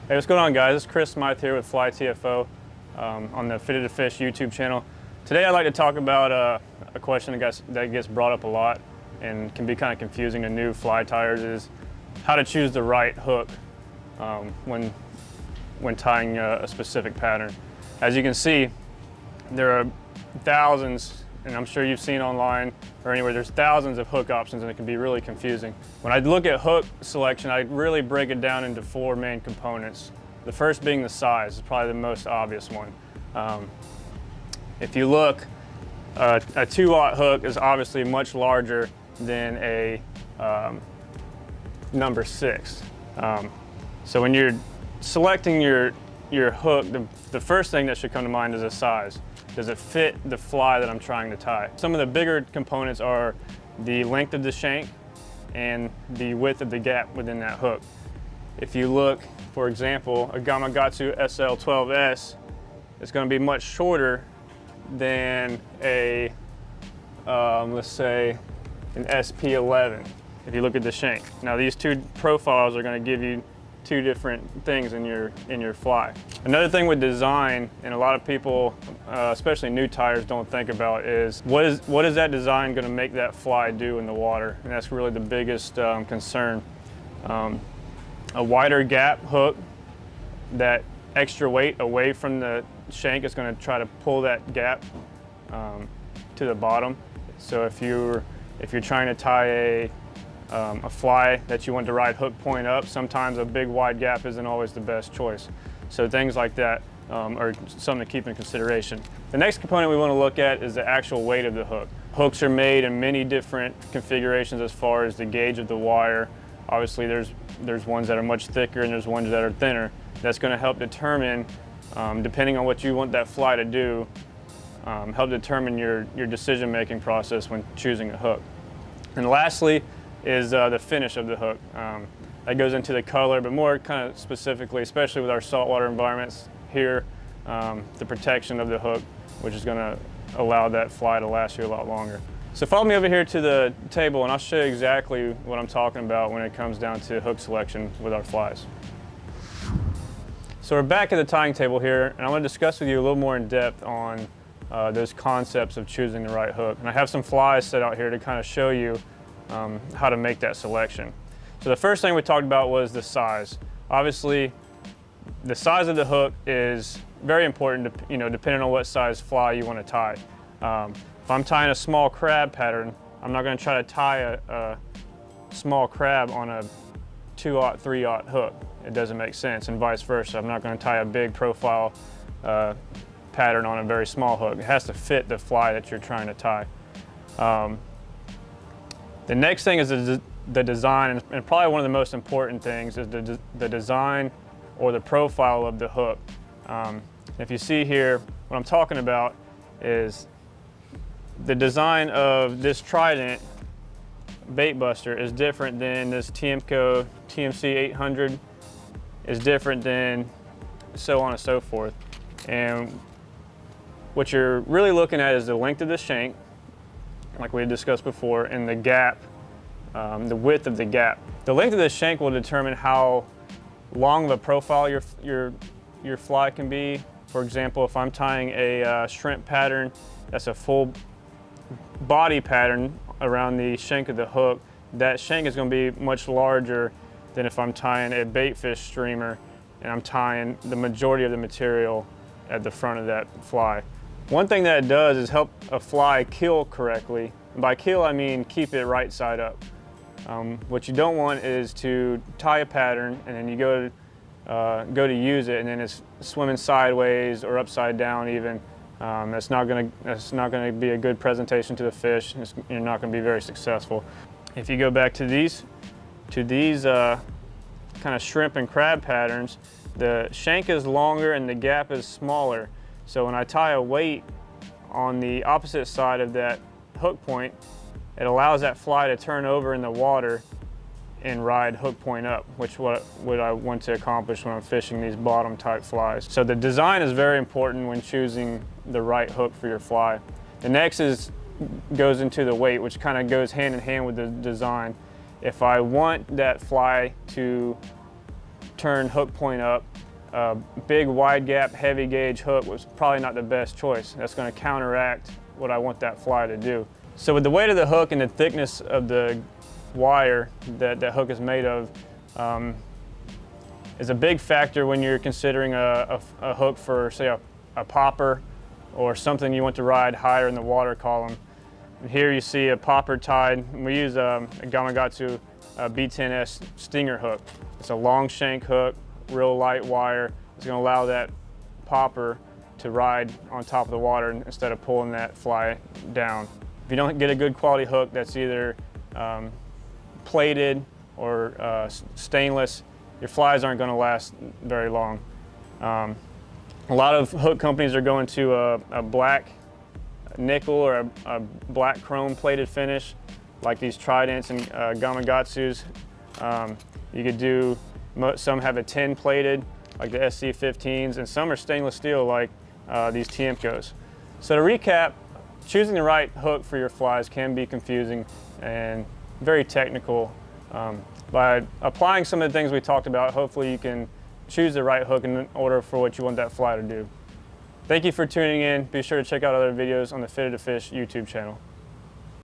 Hey, what's going on, guys? It's Chris Smythe here with Fly TFO on the FittedToFish YouTube channel. Today I'd like to talk about a question that gets brought up a lot and can be kind of confusing to new fly tyers, is how to choose the right hook when tying a specific pattern. As you can see, there are thousands, and I'm sure you've seen online or anywhere, there's thousands of hook options, and it can be really confusing. When I look at hook selection, I really break it down into four main components. The first being the size is probably the most obvious one. If you look, a 2/0 hook is obviously much larger than a number 6. So when you're selecting your hook, the first thing that should come to mind is the size. Does it fit the fly that I'm trying to tie? Some of the bigger components are the length of the shank and the width of the gap within that hook. If you look, for example, a Gamakatsu SL12S is going to be much shorter than a, let's say, an SP11 if you look at the shank. Now these two profiles are going to give you two different things in your fly. Another thing with design, and a lot of people, especially new tyers, don't think about is what is that design going to make that fly do in the water? And that's really the biggest concern. A wider gap hook, that extra weight away from the shank is going to try to pull that gap to the bottom. So if you're trying to tie a fly that you want to ride hook point up, sometimes a big wide gap isn't always the best choice. So things like that are something to keep in consideration. The next component we want to look at is the actual weight of the hook. Hooks are made in many different configurations as far as the gauge of the wire. Obviously there's ones that are much thicker and there's ones that are thinner. That's going to help determine, depending on what you want that fly to do, help determine your decision-making process when choosing a hook. And lastly is the finish of the hook. That goes into the color, but more kind of specifically, especially with our saltwater environments here, the protection of the hook, which is going to allow that fly to last you a lot longer. So follow me over here to the table and I'll show you exactly what I'm talking about when it comes down to hook selection with our flies. So we're back at the tying table here, and I want to discuss with you a little more in depth on those concepts of choosing the right hook. And I have some flies set out here to kind of show you how to make that selection. So the first thing we talked about was the size. Obviously, the size of the hook is very important, depending on what size fly you want to tie. If I'm tying a small crab pattern, I'm not going to try to tie a small crab on a 2/0, 3/0 hook. It doesn't make sense, and vice versa. I'm not going to tie a big profile pattern on a very small hook. It has to fit the fly that you're trying to tie. The next thing is the design, and probably one of the most important things is the design or the profile of the hook. If you see here, what I'm talking about is the design of this Trident bait buster is different than this Tiemco TMC 800, is different than so on and so forth. And what you're really looking at is the length of the shank, like we had discussed before, and the gap, the width of the gap. The length of the shank will determine how long of a profile your fly can be. For example, if I'm tying a shrimp pattern, that's a full body pattern around the shank of the hook, that shank is going to be much larger than if I'm tying a baitfish streamer and I'm tying the majority of the material at the front of that fly. One thing that it does is help a fly kill correctly. And by kill, I mean keep it right side up. What you don't want is to tie a pattern and then you go to use it and then it's swimming sideways or upside down even. That's not going to be a good presentation to the fish. You're not going to be very successful. If you go back to these kind of shrimp and crab patterns, the shank is longer and the gap is smaller. So when I tie a weight on the opposite side of that hook point, it allows that fly to turn over in the water and ride hook point up, which what I want to accomplish when I'm fishing these bottom type flies. So the design is very important when choosing the right hook for your fly. The next goes into the weight, which kind of goes hand in hand with the design. If I want that fly to turn hook point up. Big wide gap heavy gauge hook was probably not the best choice. That's going to counteract what I want that fly to do. So with the weight of the hook and the thickness of the wire that the hook is made of, is a big factor when you're considering a hook for, say, a popper or something you want to ride higher in the water column. And here you see a popper tied. We use a Gamakatsu B10S stinger hook. It's a long shank hook, real light wire. It's going to allow that popper to ride on top of the water instead of pulling that fly down. If you don't get a good quality hook that's either plated or stainless, your flies aren't going to last very long. A lot of hook companies are going to a black nickel or a black chrome plated finish, like these Tridents and Gamakatsus. You could do, some have a tin plated, like the SC15s, and some are stainless steel, like these Tiemcos. So to recap, choosing the right hook for your flies can be confusing and very technical. By applying some of the things we talked about, hopefully you can choose the right hook in order for what you want that fly to do. Thank you for tuning in. Be sure to check out other videos on the FittedToFish YouTube channel.